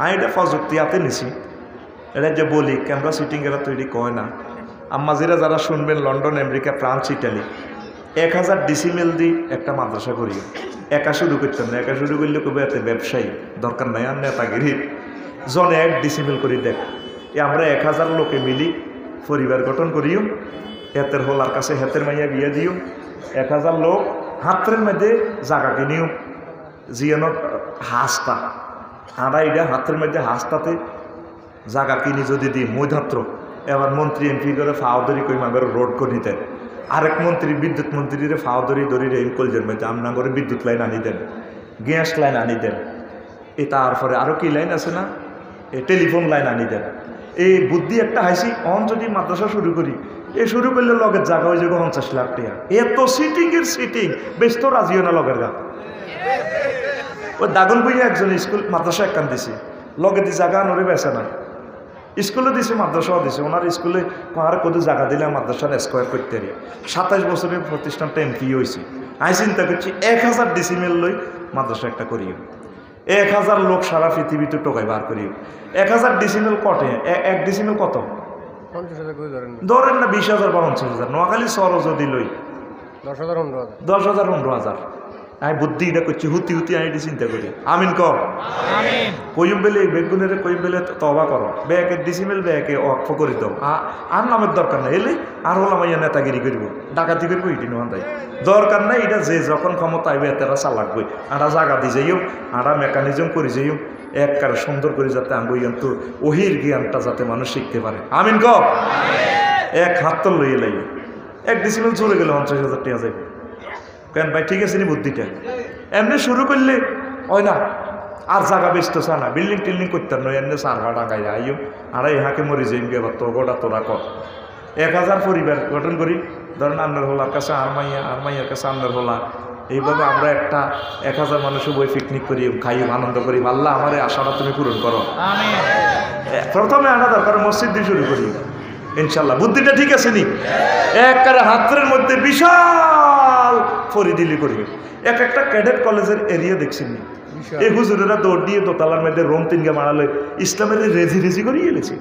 আমি এটা প্রযুক্তি হাতে নিছি, এটা যে বলি ক্যামেরা সিটিং এরা তৈরি কয় না। আম্মাজিরা যারা শুনবেন London, America, France, Italy 1000 decimal দিয়ে একটা মাদ্রাসা করি। একা শুরু করতাম না, একা শুরু করলে কবে এতে ব্যবসায়ী দরকার নাই, আর নেতাগিরির জনে 1 ডিসিমেল করি দেখ। আমরা 1000 লোকে মিলি পরিবার গঠন করিও, হেতের হোলার কাছে হেতের মাইয়া বিয়ে দিও, 1000 লোক হাতের মধ্যে জায়গা কিনিও, জিয়ানো হাঁসটা আমরা এটা হাতের মধ্যে হাঁসটাতে জায়গা কিনি যদি দিই মৈধাত্র। এবার মন্ত্রী এমপি করে ফাওদরি কই মাগের রোড করে নিতেন, আরেক মন্ত্রী বিদ্যুৎ মন্ত্রীরে ফাওদরি দড়ি কলজের মধ্যে আমনা করে বিদ্যুৎ লাইন আনি দেন, গ্যাস লাইন আনি দেন, এ তারপরে আরও কি লাইন আছে না, এই টেলিফোন লাইন আনি দেন। এই বুদ্ধি একটা হাসি অন যদি মাদ্রাসা শুরু করি, এ শুরু করলে লগের জায়গা হয়ে যাবে 50 লাখ টাকা। এত সিটিংয়ের সিটিং বেশ তো রাজিও না লগের গা। ওই দাগন বইয়ে একজন স্কুল মাদ্রাসা একখান দিছে, লগে দিয়ে জায়গা নড়ে বেছে না, স্কুলে দিছে মাদ্রাসাও দিছে। ওনার স্কুলে আর কত জায়গা দিলে মাদ্রাসার স্কোয়ার করতে পারি। 27 বছরের প্রতিষ্ঠানটা এমপি হয়েছে। আমি চিন্তা করছি 1000 ডিসিমেল লই মাদ্রাসা একটা করিও, 1000 লোক সারা পৃথিবীতে টোকাই বার করিও। 1000 ডিসিমেল কটে, 1 ডিসিমেল কত ধরেন না, 20,000 বা 50,000। নোয়াখালী শহর যদি লই 10,000 15,000। আমি বুদ্ধি এটা করছি, হুতি আমি এটা চিন্তা করি। আমিন ক কইম বেলে বেগুনের কইম বেলে তবা করো, ব্যাকে ডিসিমেল ব্যাকে অক্ষ করে দাও, আর নামের দরকার নাই। এলে আর হলাম ইয়া নেতাগিরি করবো, ডাকাতি করবো, ইটি নোয়ান তাই দরকার নাই। এটা যে যখন ক্ষমতা আইবে এতেরা চালাকবই, আরা জায়গা দিয়ে যাইও, আরা মেকানিজম করে যাইও একবারে সুন্দর করে, যাতে আঙ্গুইয়ন্ত ওহির জ্ঞানটা যাতে মানুষ শিখতে পারে। আমিন ক এক হাত তো লইয়ে লাইবে, 1 ডিসিমেল চলে গেলে 50,000 টাকা যাইবে। কেন ভাই ঠিক আছে নি বুদ্ধিটা? এমনি শুরু করলে হয় না, আর জায়গা বেচতে চা না, বিল্ডিং টিল্ডিং করতে নয়, এমনি সারভা ডাকাই আইও আর ইহাকে মরি যাই এবার তোর গোটা তোরা কর। 1000 পরিবার গঠন করি, ধরেন আন্নার হোলার কাছে আর মাইয়ার কাছে আন্নার হোলা, এইভাবে আমরা একটা 1000 মানুষের বই পিকনিক করি, খাই, আনন্দ করি। আল্লাহ আমার এই আশাটা তুমি পূরণ করো। প্রথমে আনা দরকার মসজিদ দিয়ে শুরু করি ইনশাল্লাহ। বুদ্ধিটা ঠিক আছে নি? একবারে হাতের মধ্যে বিশাল ফরিদিলি করবে। একটা ক্যাডেট কলেজের এরিয়া দেখছেন নি, এই হুজুরেরা দৌড় দিয়ে দোতলার মধ্যে রোম তিনকে মারালে ইসলামের রেজি করে গেলেছে,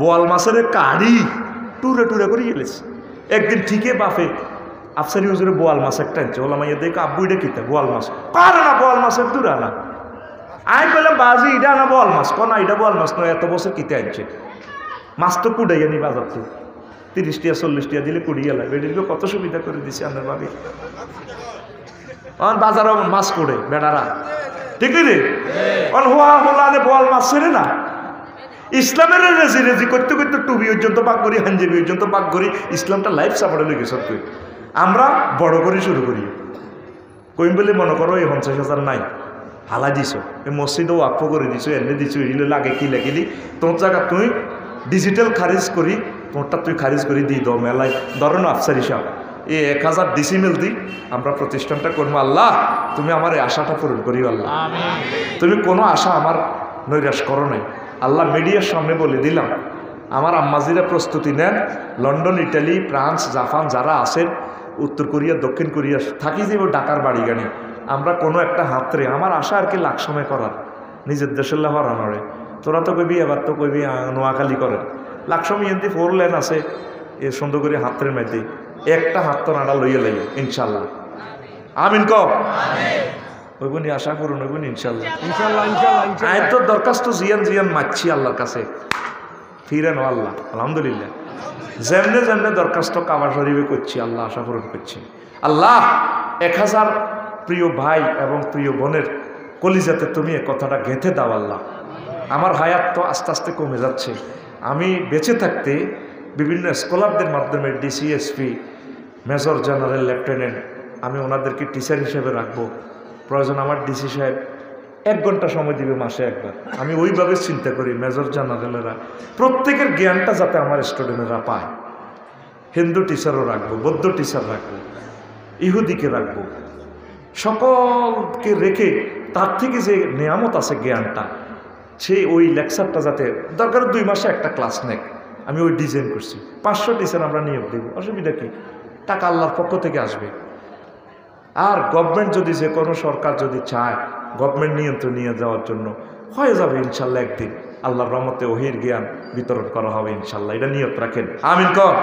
বোয়াল মাছের কাড়ি টুরে করে গেলেছে। একদিন ঠিকই বাফে আফসারি হুজুরে বোয়াল মাছ একটা আনছে, ওলা মাইয়া দেখে আব্বু এটা কিতা বোয়াল মাছ, পারে না বোয়াল মাছের দূর আনা। আমি বললাম বাজি এটা না বোয়াল মাছ, কনা এটা বোয়াল মাছ নয়, এত বছর কিতে আনছে মাছ তো কুড়াইয়া নি বাজার তো 30 টাকা 40 টাকা দিলে কুড়িয়ে লাই। বেডিকে কত সুবিধা করে দিছে আপনার ভাবি, বাজারও মাছ কুড়ে বেড়ারা, ঠিক রে হোলা বোয়াল মাছ ছেড়ে না। ইসলামের রেজি করতে করতে টুবি পর্যন্ত পাক করি, হাঞ্জিবি পর্যন্ত পাক করি, ইসলামটা লাইফ সাপোর্টে লেগে সত্যি। আমরা বড় করে শুরু করি, কইম বলে মনে করো এই 50,000 নাই হালা দিছ, এই মসজিদও ওয়াকফ করে দিছো, এনে দিছো, এগুলো লাগে কি লাগিলি তোর জায়গা তুই ডিজিটাল খারিজ করি, তোরটা তুই খারিজ করে দিই দাও মেলায়। ধরো না আফসার হিসাব এই 1000 ডিসিমেল দিই আমরা প্রতিষ্ঠানটা করবো। আল্লাহ তুমি আমার এই আশাটা পূরণ করি, আল্লাহ তুমি কোনো আশা আমার নৈরাশ করো নাই। আল্লাহ মিডিয়ার সামনে বলে দিলাম, আমার আম্মাজিরা প্রস্তুতি নেন, লন্ডন, ইটালি, ফ্রান্স, জাপান যারা আছেন, উত্তর কোরিয়া, দক্ষিণ কোরিয়া থাকি যে ঢাকার বাড়ি গানি, আমরা কোনো একটা হাতরে আমার আশা আর কি লাখ সময় করার নিজের দেশের লাহর আনরে। তোরা তো কবি এবার তো কবি নোয়াখালী করেন, লাখ সময় এমনি 4 লেন আছে এ সুন্দর করে হাতের মধ্যে একটা হাত তো নাড়া লইয়া লাইব ইনশাল্লাহ। আমিন ক ওইগুনি আশা করুন, ওইগুনি ইনশাল্লাহ। আয় তো দরখাস্ত জিয়ান মারছি আল্লাহর কাছে, ফিরেন আল্লাহ আলহামদুলিল্লাহ। যেমনে দরখাস্ত কাবা শরীফে করছি, আল্লাহ আশা পূরণ করছি। আল্লাহ 1000 প্রিয় ভাই এবং প্রিয় বোনের কলিজাতে তুমি এ কথাটা গেঁথে দাও আল্লাহ। আমার হায়াত তো আস্তে আস্তে কমে যাচ্ছে, আমি বেঁচে থাকতে বিভিন্ন স্কলারদের মাধ্যমে ডিসিএসপি, মেজর জেনারেল, লেফটেন্যান্ট আমি ওনাদেরকে টিচার হিসেবে রাখবো। প্রয়োজন আমার ডিসি সাহেব 1 ঘন্টা সময় দিবে মাসে একবার, আমি ওইভাবে চিন্তা করি মেজর জেনারেলেরা প্রত্যেকের জ্ঞানটা যাতে আমার স্টুডেন্টরা পায়। হিন্দু টিচারও রাখবো, বৌদ্ধ টিচার রাখবো, ইহুদিকে রাখবো, সকলকে রেখে তার থেকে যে নিয়ামত আছে জ্ঞানটা, সেই ওই লেকচারটা যাতে দরকার 2 মাসে একটা ক্লাস নেক, আমি ওই ডিজাইন করছি। 500 টিচার আমরা নিয়োগ দেব, অসুবিধা কি, টাকা আল্লাহর পক্ষ থেকে আসবে। আর গভর্নমেন্ট যদি যে কোনো সরকার যদি চায় গভর্নমেন্ট নিয়ন্ত্রণ নিয়ে যাওয়ার জন্য হয়ে যাবে ইনশাল্লাহ। একদিন আল্লাহর রহমতে ওহির জ্ঞান বিতরণ করা হবে ইনশাল্লাহ। এটা নিয়ত রাখেন, আমিন কর।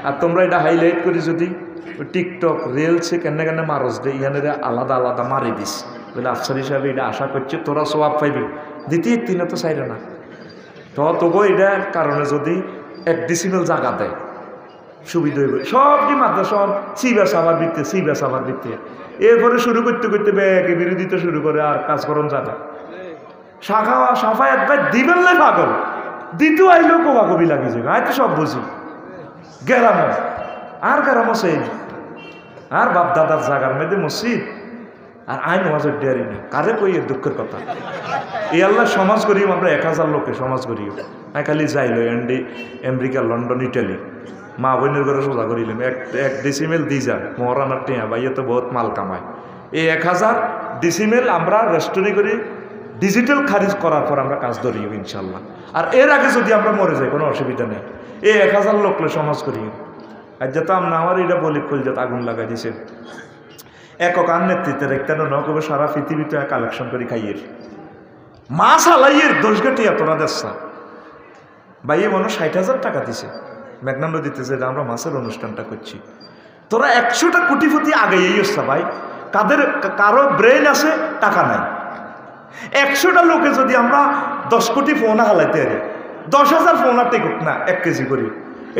আর তোমরা এটা হাইলাইট করি যদি টিকটক রিলসে কেন কেন মারস দে ইয়ানের আলাদা আলাদা মারি দিস বলে আফসার হিসাবে এটা আশা করছি তোরা সবাব পাইবি, দ্বিতীয় তিনে তো চাইরে না। তো তবু এটার কারণে যদি 1 ডিসিমেল জায়গা দেয় সুবিধা হইব। সবটি মাদ্রাসা সিবাস আবার বিত্তে সিবাস আবার বিত্তে, এরপরে শুরু করতে করতে ব্যাগে বিরোধিতা শুরু করে আর কাজ করন যাবে সাফাই একবার দিবেন লাই পাগল দ্বিতীয় আইলেও কবি লাগে যাবে। আমি তো সব বুঝি গেরাম আর গেরাম সেই আর বাপ দাদার জাগার মেয়েদের মসজিদ আর আইন ওয়াজের ডেয়ারি নেই কারে কই এর দুঃখের কথা। এই আল্লাহ সমাজ করিও আমরা 1000 লোকে সমাজ করিও খালি যাইল আমেরিকা লন্ডন ইটালি মা বোনের ঘরে সোজা করিলাম 1 ডিসিমেল দি যান মহারানার টিয়া ভাইয়ে তো বহুত মাল কামায়। এই 1000 ডিসিমেল আমরা রেস্টোরি করি ডিজিটাল খারিজ করার পর আমরা কাজ ধরিও ইনশাল্লাহ। আর এর আগে যদি আমরা মরে যাই কোনো অসুবিধা নেই। এই 1000 লোকলে সমাজ করিও। আর যাতে আমরা আমার এটা বলি কলজাত আগুন লাগাই দিয়েছেন একক আর নেতৃত্বে দেখতে নকবে সারা পৃথিবীতে কালেকশন করে খাইয়ের মাছ আলাইয়ের দোষ ঘাটিয়া তোরা দেশা ভাইয়ে মনে 60,000 টাকা দিছে মেঘনা নদীতে যে আমরা মাছের অনুষ্ঠানটা করছি। তোরা 100টা কোটিপতি আগে এই হচ্ছে ভাই, কারো ব্রেন আছে টাকা নাই। 100টা লোকে যদি আমরা 10 কোটি ফোনা হালাইতে পারি 10,000 ফোনা টেকুক না 1 কেজি করি।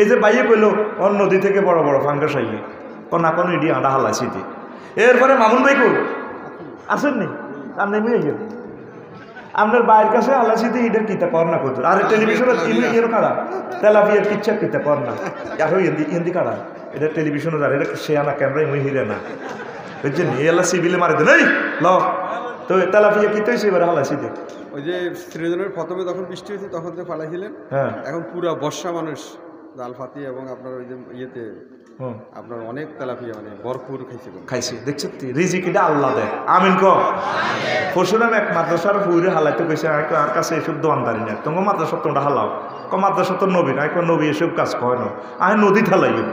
এই যে বাইয়ে কইলো অন্য নদী থেকে বড় বড় ফাঙ্গাস আইয়ে কনা কোনো ইডি আডা হালাইছি দি। এরপরে মামুন ভাই কই আসেন নি আর নেমে গেল আপনার বাইরের কাছে হালাইছি দি ইডের কিতা কর না কত আর টেলিভিশনের ইয়ের কাড়া তেলাপিয়ার কিচ্ছা কিতা কর না আর হিন্দি কাড়া এটা টেলিভিশনে যার এটা সে আনা ক্যামেরায় মুই হিরে না বুঝছেন এলা সিভিলে মারে দেন এই ল তো তেলাপিয়া কিতা হয়েছে এবার হালাইছি দি। ওই যে সৃজনের প্রথমে তখন বৃষ্টি হয়েছে তখন যে ফালাইছিলেন হ্যাঁ এখন পুরা বর্ষা মানুষ জাল ফাতি এবং আপনার ওই যে ইয়েতে আপনার অনেক তেলাপিয়া মানে ভরপুর খাইছে দেখছো রিজিক এটা আল্লাহ দেয় আমিন কর। পরশুরাম এক মাদ্রাসার ফুরে হালাইতে কইছে আর কাছে এসব দোয়ানদারি না তোমার মাদ্রাসা তোমরা হালাও মাদ্রাসা তো নবী না নবী এসব কাজ কয় না আমি নদী ঢালাইও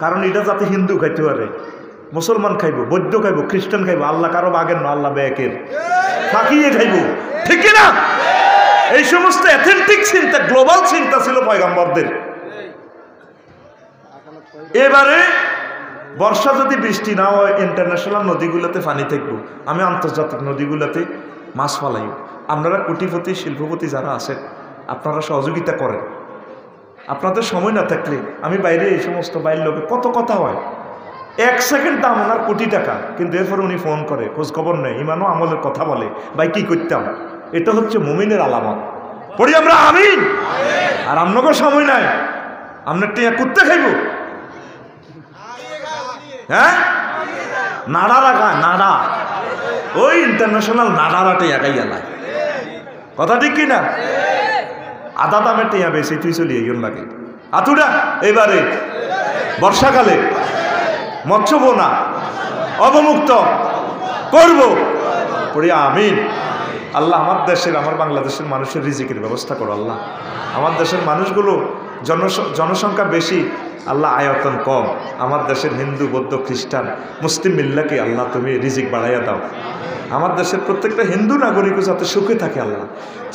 কারণ এটা যাতে হিন্দু খাইতে পারে মুসলমান খাইব বৌদ্ধ খাইব খ্রিস্টান খাইব আল্লাহ কারো বাগের না আল্লাহ ব্যাকের ফাঁকিয়ে খাইব ঠিক না। এই সমস্ত অ্যাথেন্টিক চিন্তা গ্লোবাল চিন্তা ছিল পয়গম্বরদের। এবারে বর্ষা যদি বৃষ্টি না হয় ইন্টারন্যাশনাল নদীগুলোতে পানি থাকবো আমি আন্তর্জাতিক নদীগুলোতে মাছ ফালাই। আপনারা কোটিপতি শিল্পপতি যারা আছেন আপনারা সহযোগিতা করেন। আপনাদের সময় না থাকলে আমি বাইরে এই সমস্ত বাইরের লোকে কত কথা হয় 1 সেকেন্ড দাম ওনার কোটি টাকা কিন্তু এরপরে উনি ফোন করে খোঁজখবর নেই ইমানও আমলের কথা বলে ভাই কি করতাম। এটা হচ্ছে মুমিনের আলামত পড়ি আমরা আমিন। আর আপনাকে সময় নাই আপনার টিয়া কুত্তে খাইব হ্যাঁ নাড়া রাখায় নাড়া ওই ইন্টারন্যাশনাল নাড়ারাটে একাই এলায় কথা ঠিক কিনা। আধা দামের টিয়া বেশি তুই চলি এই লাগে আতুরা। এবারে বর্ষাকালে মৎস্য বোনা অবমুক্ত করব পড়ি আমিন। আল্লাহ আমার দেশের আমার বাংলাদেশের মানুষের রিজিকের ব্যবস্থা করো আল্লাহ। আমার দেশের মানুষগুলো জনসংখ্যা বেশি আল্লাহ আয়তন কম। আমার দেশের হিন্দু বৌদ্ধ খ্রিস্টান মুসলিম মিল্লাকে আল্লাহ তুমি রিজিক বাড়াইয়া দাও। আমার দেশের প্রত্যেকটা হিন্দু নাগরিকও যাতে সুখে থাকে আল্লাহ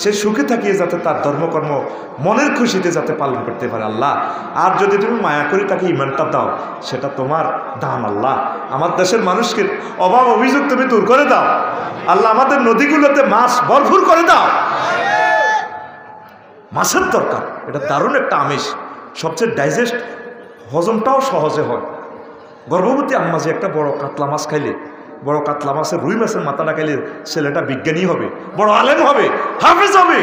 সে সুখে থাকিয়ে যাতে তার ধর্মকর্ম মনের খুশিতে যাতে পালন করতে পারে আল্লাহ। আর যদি তুমি মায়া করি তাকে ইমানটা দাও সেটা তোমার দান আল্লাহ। আমার দেশের মানুষকে অভাব অভিযোগ তুমি দূর করে দাও আল্লাহ। আমাদের নদীগুলোতে মাছ ভরপুর করে দাও। মাছের দরকার এটা দারুণ একটা আমিষ সবচেয়ে ডাইজেস্ট হজমটাও সহজে হয়। গর্ভবতী আম্মা যে একটা বড় কাতলা মাছ খাইলে বড় কাতলা মাছের রুই মাছের মাথাটা খাইলে ছেলেটা বিজ্ঞানী হবে বড় আলেম হবে হাফেজ হবে।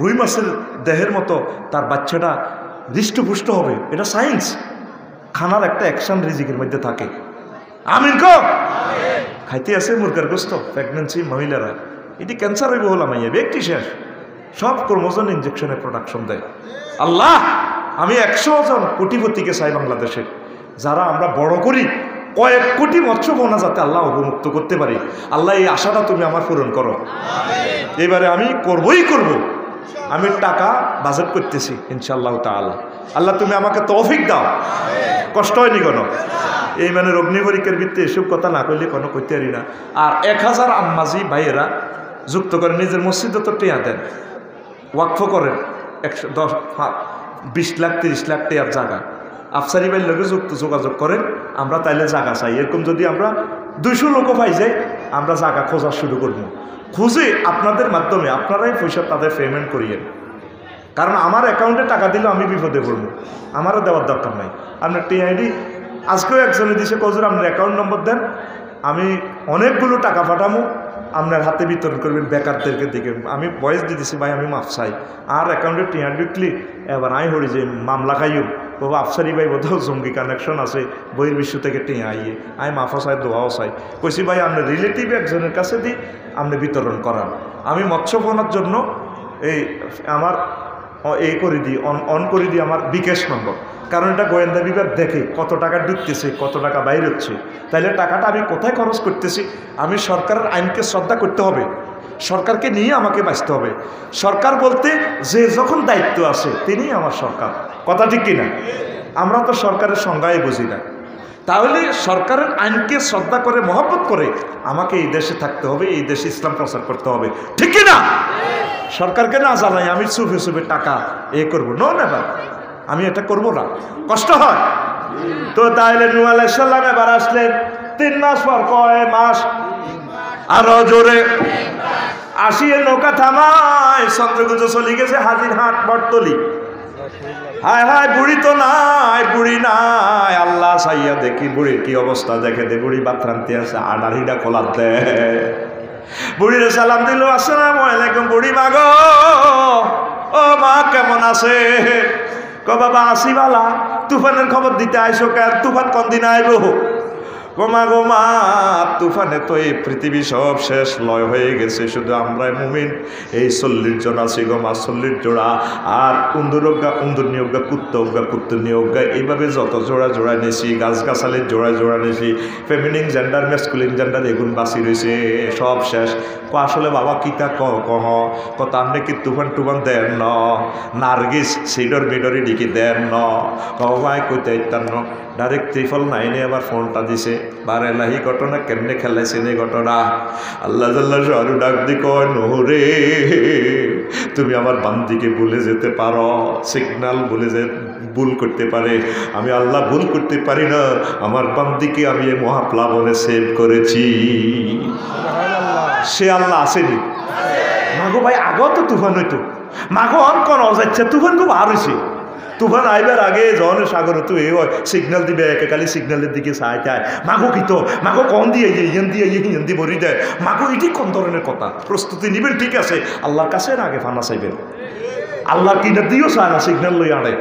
রুই মাছের দেহের মতো তার বাচ্চাটা হৃষ্টপুষ্ট হবে এটা সায়েন্স। খানার একটা অ্যাকশন রিজিকের মধ্যে থাকে আমিন কো। খাইতে আছে মুরগার গোস্ত প্রেগনেন্সি মহিলারা এটি ক্যান্সার হইব হলাম ব্যক্তি শেষ সব ক্রোমোজোম ইঞ্জেকশনে প্রোডাকশন দেয় আল্লাহ। আমি 100 জন কোটিপতিকে চাই বাংলাদেশের যারা আমরা বড় করি কয়েক কোটি মৎস্য বোনা যাতে আল্লাহ অবমুক্ত করতে পারি আল্লাহ এই আশাটা তুমি আমার পূরণ করো। এবারে আমি করবই করব। আমি টাকা বাজেট করতেছি ইনশাআল্লাহ তাআলা আল্লাহ তুমি আমাকে তৌফিক দাও। কষ্ট হয়নি কোনো এই মানে অগ্নি পরীক্ষার ভিত্তিতে এসব কথা না করলে কোনো করতে পারি না। আর 1000 আম্মাজি ভাইয়েরা যুক্ত করে নিজের মসজিদে তো টেয়া দেন, ওয়াকফ করেন 20 লাখ 30 লাখ টেয়ার জায়গা আফসারি ভাইয়ের লোকে যোগাযোগ করেন, আমরা তাইলে জায়গা চাই। এরকম যদি আমরা 200 লোকও পাই যাই, আমরা জায়গা খোঁজা শুরু করবো। খুঁজে আপনাদের মাধ্যমে আপনারাই পয়সা তাদের পেমেন্ট করিয়েন, কারণ আমার অ্যাকাউন্টে টাকা দিলেও আমি বিপদে পড়বো, আমারও দেওয়ার দরকার নাই। আপনার টিআইডি আজকেও একজনে দিছে, কজুর আপনার অ্যাকাউন্ট নম্বর দেন, আমি অনেকগুলো টাকা পাঠাবো, আপনার হাতে বিতরণ করবেন বেকারদেরকে দিকে। আমি ভয়েস দিয়ে দিছি, ভাই আমি মাফ চাই, আর অ্যাকাউন্টে টিআইডি ক্লিক এবার আই হরি যে মামলা খাইও বাবা আফসারি ভাই বোধহয় জঙ্গি কানেকশন আছে, বইয়ের বিশ্ব থেকে টিয়া আইয়ে আমি মাফা চাই দোয়াও চাই। কইছি ভাই আপনার রিলেটিভ একজনের কাছে দিই, আপনি বিতরণ করান। আমি মৎস্যপনার জন্য এই আমার এই করে দিই, অন করে দিই আমার বিকাশ নম্বর, কারণ এটা গোয়েন্দা বিভাগ দেখে কত টাকা ঢুকতেছে কত টাকা বাইর হচ্ছে। তাইলে টাকাটা আমি কোথায় খরচ করতেছি? আমি সরকারের আইনকে শ্রদ্ধা করতে হবে, সরকারকে নিয়ে আমাকে বাঁচতে হবে। সরকার বলতে যে যখন দায়িত্ব আছে তিনি আমার সরকার, কথা ঠিক কিনা? আমরা তো সরকারের সংজ্ঞাই বুঝি না। তাহলে সরকারের আইনকে শ্রদ্ধা করে মহব্বত করে আমাকে এই দেশে থাকতে হবে, এই দেশে ইসলাম প্রচার করতে হবে, ঠিক কিনা? সরকারকে না জানাই আমি চুপে চুপে টাকা করবো, নো নেভার, আমি এটা করবো না, কষ্ট হয় তো। তাইলে নূহ আলাইহিস সালাম এবার আসলেন 3 মাস পর, কয় মাস? আরো জোরে। আসিয়ে নৌকা থামায়, চন্দ্রগুঞ্জ চলে গেছে হাজির হাট বটতলি। হায় হায় বুড়ি তো নাই, বুড়ি নাই। আল্লাহ চাইয়া দেখি বুড়ির কি অবস্থা, দেখে দে বুড়ি বাথরান্তি আছে, আড়াড়িটা খোলার দে। বুড়িরে সালাম দিল, আসসালামু আলাইকুম। বুড়ি মা গো, ও মা কেমন আছে? ক বাবা আসি বালা। তুফানের খবর দিতে আইসো কেন? তুফান কোন দিন আইব? গোমা গোমা তুফানে তো এই পৃথিবী সব শেষ, লয় হয়ে গেছে, শুধু আমরাই মুমিন এই 40 জন আছি গোমা, 40 জোড়া। আর উন্দুর অজ্ঞা উন্দুর নিয়োগা, কুত্ত অজ্ঞা কুত্ত নিয়োগা, এইভাবে যত জোড়া জোড়া নেছি, গাছগাছালির জোড়া জোড়া নেছি, ফেমিনিন জেন্ডার মেসকুলিন জেন্ডার এগুন বাঁচি রয়েছে, সব শেষ। আসলে বাবা কিতা কহ কত আপনি কি তুফান টুফান দেন ন? নার্গিস সিডর বিডরি ডিকি দেন ন? কবাই কইতে ইত্যান ডাইরেক্ট 999 আবার ফোনটা দিছে। বারে লাহি ঘটনা কেমনে খেলাইছেন এই ঘটনা? আল্লাহ জাল্লা শাহরু ডাক দি কয়, নূহ রে তুমি আমার বান্দিকে ভুলে যেতে পারো, সিগন্যাল ভুলে যে ভুল করতে পারে, আমি আল্লাহ ভুল করতে পারি না। আমার বান্দিকে আমি এই মহাপ্লাবনে সেভ করেছি। সে আল্লাহ আসেনি মাগো ভাই, আগেও তো তুফান হইতো, মাগো অনকন যাচ্ছে, তুফান খুব আর হয়েছে। তুফান আইবার আগে জনের সাগর তো এই হয়, সিগন্যাল দিবে একেকালি সিগন্যালের দিকে চাই চায়, মাগো কি তো মাগো কন দিয়ে ইয়েন দিয়ে ইয়েন দিয়ে ভরি দেয়। মাগো এটি কোন ধরনের কথা? প্রস্তুতি নিবেন, ঠিক আছে, আল্লাহর কাছে আগে ফানা চাইবেন। আল্লাহ কিনা দিও চায় না, সিগন্যাল লই আনে,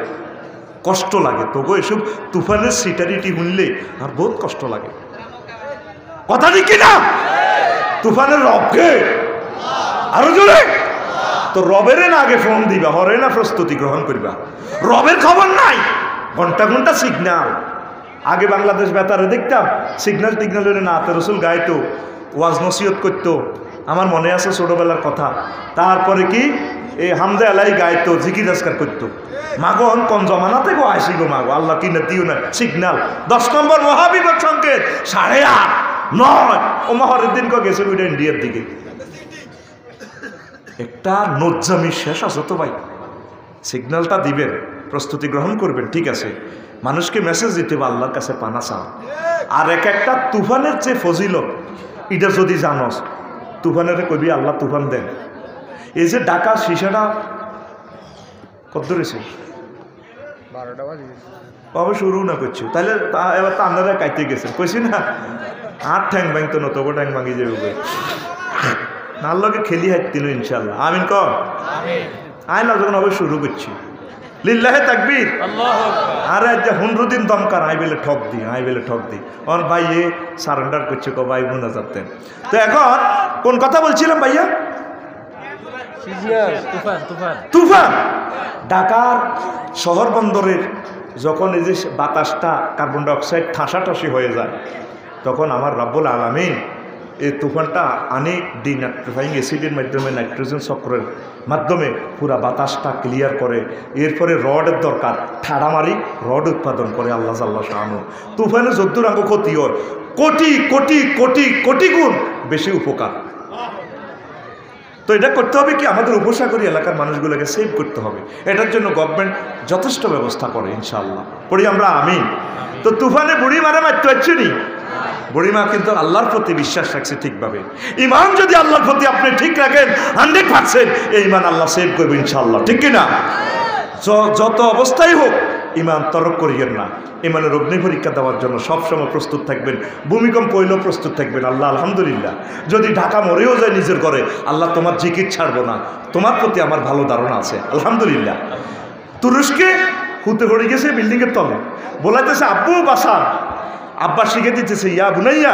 কষ্ট লাগে। তবু এসব তুফানের সিটারিটি শুনলে আর বহুত কষ্ট লাগে, কথা ঠিক কিনা? তুফানের রবকে আরো জোরে তো রবের না আগে ফোন দিবা, হরে না প্রস্তুতি গ্রহণ করিবা। রবের খবর নাই, ঘন্টা ঘন্টা সিগন্যাল। আগে বাংলাদেশ বেতারে দেখতাম সিগন্যাল টিগন্যাল হলে না, তো রসুল গাইতো, ওয়াজ নসিহত করতো, আমার মনে আছে ছোটবেলার কথা। তারপরে কি এই হামদে আলাই গাইতো, জিকির আজকার করতো। মাগো কোন জমানাতে গো আইসি গো মাগো, আল্লাহ কিনে দিও না সিগন্যাল। 10 নম্বর মহাবিপদ সংকেত 8:30 9 ও মহরের দিন গেছে ওইটা ইন্ডিয়ার দিকে। একটা নজ্জামি শেষ আছে তো ভাই, সিগন্যালটা দিবেন, প্রস্তুতি গ্রহণ করবেন, ঠিক আছে, মানুষকে মেসেজ দিতে হবে আল্লাহর কাছে পানা চাও। আর একটা তুফানের যে ফজিলত এটা যদি জানস, তুফানের কবি আল্লাহ তুফান দেন। এই যে ঢাকা শিশাটা কত ধরেছে 12টা বাজে কবে শুরু না করছি, তাহলে এবার তো আপনারা কাইতে গেছেন, কইছি না আর ঠ্যাং ভাঙতো না, তবু ঠ্যাং ভাঙি যাবে। নার লগে খেলি হাঁটতিল ইনশাল্লাহ, আমিন কর। আইলা যখন হবে শুরু করছি, লিল্লাহে তাকবীর। আরে যে 15 দিন দমকার আই বেলে ঠক দি, আই বেলে ঠক দি। ওর ভাই এ সারেন্ডার করছে, কো ভাই মুনা যাতেন। তো এখন কোন কথা বলছিলাম ভাইয়া? তুফান। ঢাকার শহর বন্দরের যখন এই যে বাতাসটা কার্বন ডাইঅক্সাইড ঠাসাঠাসি হয়ে যায়, তখন আমার রব্বুল আলামিন এই তুফানটা অনেক ডিনাইট্রিফাইং অ্যাসিডের মাধ্যমে, নাইট্রোজেন চক্রের মাধ্যমে পুরা বাতাসটা ক্লিয়ার করে। এরপরে রডের দরকার, ঠাড়ামারি রড উৎপাদন করে আল্লাহ জাল্লা শাহানু। তুফানে যদ্দুর আঙ্গ ক্ষতি হয়, কোটি কোটি কোটি কোটি গুণ বেশি উপকার। তো এটা করতে হবে কি, আমাদের উপসাগরী এলাকার মানুষগুলোকে সেভ করতে হবে। এটার জন্য গভর্নমেন্ট যথেষ্ট ব্যবস্থা করে ইনশাআল্লাহ, পড়ি আমরা আমিন। তো তুফানে বুড়ি মারা মারতে পারছি নি, বুড়িমা কিন্তু আল্লাহর প্রতি বিশ্বাস রাখছে ঠিকভাবে। ইমান যদি আল্লাহর প্রতি আপনি ঠিক রাখেন 100%, এই ইমান আল্লাহ সেভ করবে ইনশাআল্লাহ, ঠিক কিনা? যত অবস্থায় হোক ইমান তরক করিয়েন না। ইমানের অগ্নি পরীক্ষা দেওয়ার জন্য সবসময় প্রস্তুত থাকবেন। ভূমিকম্প হইলেও প্রস্তুত থাকবেন। আল্লাহ আলহামদুলিল্লাহ, যদি ঢাকা মরেও যায় নিজের ঘরে, আল্লাহ তোমার জিকির ছাড়বো না, তোমার প্রতি আমার ভালো ধারণা আছে আলহামদুলিল্লাহ। তুরস্কে হুতে পড়ে গেছে বিল্ডিংয়ের তলে, বলাইতেছে আব্বু বাসা, আব্বা শিখে দিতেছে ইয়া বুনাইয়া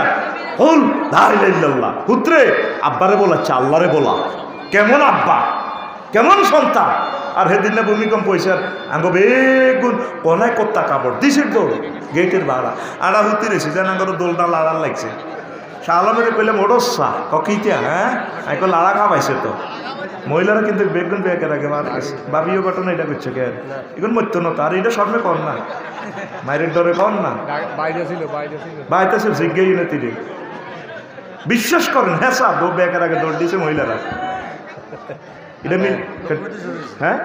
হুল লা ইলাহা ইল্লাল্লাহ। পুত্রে আব্বারে বলাচ্ছে, আল্লাহরে বলা। কেমন আব্বা, কেমন সন্তান। আর সেদিন না ভূমিকম্প হয়েছে, আঙ্গ বেগুন কনায় কত্তা কাপড় দিশের দৌড় গেটের ভাড়া আড়া হুতি রয়েছে, যেন আঙ্গর দোলটা লাড়ার লাগছে। শাহ আলমের কইলাম ওডসা কিটা, হ্যাঁ এখন লাড়া খাওয়াইছে তো। মহিলারা কিন্তু বেগুন বেঁকে রাখে, বাবিও ঘটনা এটা করছে কেন, এখন মরতো না। আর এটা স্বর্ণে কর না, মায়ের ডরে কর না, বাইতে ছিল জিজ্ঞাই না তিনি। বিশ্বাস করেন, হ্যাঁ সাহ বেঁকে রাখে দৌড় দিয়েছে মহিলারা। এটা মিল, হ্যাঁ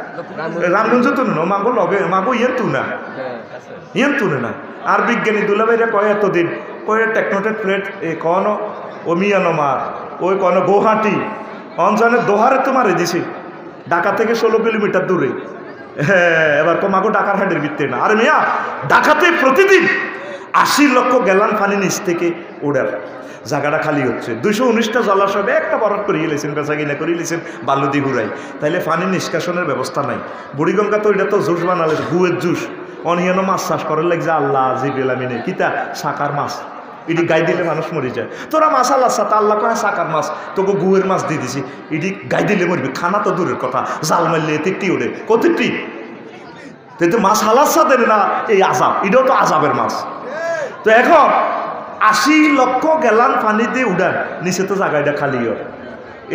রামগঞ্জ তো না, মাগো লগে মাগো ইয়েন তু না, ইয়েন তুনে না। আর বিজ্ঞানী দুলাভাইরা কয় এতদিন কয়ে টেকনোটেড প্লেট এ কন ও মিয়ানমার ওই কন গৌহাটি অঞ্চলের দোহারে তো মারে দিছি, ঢাকা থেকে 16 কিলোমিটার দূরে। হ্যাঁ এবার তো মাগো ঢাকার হাটের ভিত্তি না। আর মিয়া ঢাকাতে প্রতিদিন 80 লক্ষ গ্যালন পানি নিচ থেকে ওড়ার জায়গাটা খালি হচ্ছে। 219টা জলাশয় একটা বরাদ করিয়ে লেছেন, বেচা কিনা করিয়ে লেছেন বালুদি ঘুরাই, তাইলে পানি নিষ্কাশনের ব্যবস্থা নাই। বুড়িগঙ্গা তো এটা তো জুস বানালে, গুয়ের জুস। অনিয়ানো মাছ চাষ করার লাগছে আল্লাহ জিবেল আমিনে কিতা সাকার মাছ, এটি গাই দিলে মানুষ মরে যায়। তোরা মাছ আল্লাহ তা আল্লাহ কয় সাকার মাছ, তোকে গুয়ের মাছ দিয়ে দিছি, এটি গাই দিলে মরবি। খানা তো দূরের কথা, জাল মারলে তিকটি ওঠে, কতটি তো মাছ হালাচ্ছা দেন না, এই আজাব, এটাও তো আজাবের মাছ। তো এখন 80 লক্ষ গ্যালন পানি দিয়ে উড়ান, নিচে তো জায়গাটা খালি হয়।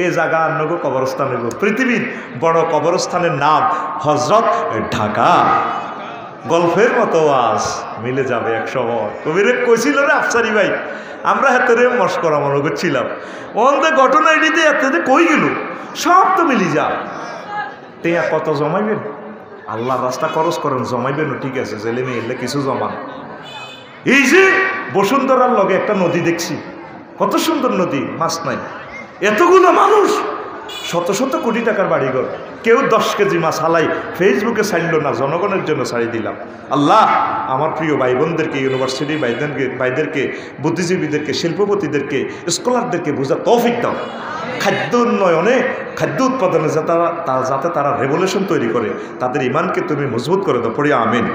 এই জায়গা অন্যগো কবরস্থান হইব। পৃথিবীর বড় কবরস্থানের নাম হজরত ঢাকা। গল্পের মতো আজ মিলে যাবে এক সময়। কবিরে কইছিল রে আফসারি ভাই, আমরা হাতে মস্করা মনে করছিলাম, অন্তে ঘটনা এটিতে এতে কই গেল, সব তো মিলি যা। টেয়া কত জমাইবেন, আল্লাহ রাস্তা খরচ করেন, জমাইবেন ঠিক আছে, জেলে মেয়ে এলে কিছু জমান। এই যে বসুন্ধরার লগে একটা নদী দেখছি, কত সুন্দর নদী, মাছ নাই, এতগুলো মানুষ, শত শত কোটি টাকার বাড়িঘর, কেউ 10 কেজি মাছ হালাই ফেসবুকে ছাড়ল না, জনগণের জন্য ছাড়ি দিলাম। আল্লাহ আমার প্রিয় ভাই বোনদেরকে, ইউনিভার্সিটির ভাইদেরকে, বুদ্ধিজীবীদেরকে, শিল্পপতিদেরকে, স্কলারদেরকে বোঝা তৌফিক দাও। খাদ্য উন্নয়নে, খাদ্য উৎপাদনে যাতে তারা রেভলিউশন তৈরি করে, তাদের ইমানকে তুমি মজবুত করে দাও, পড়ি আমিন।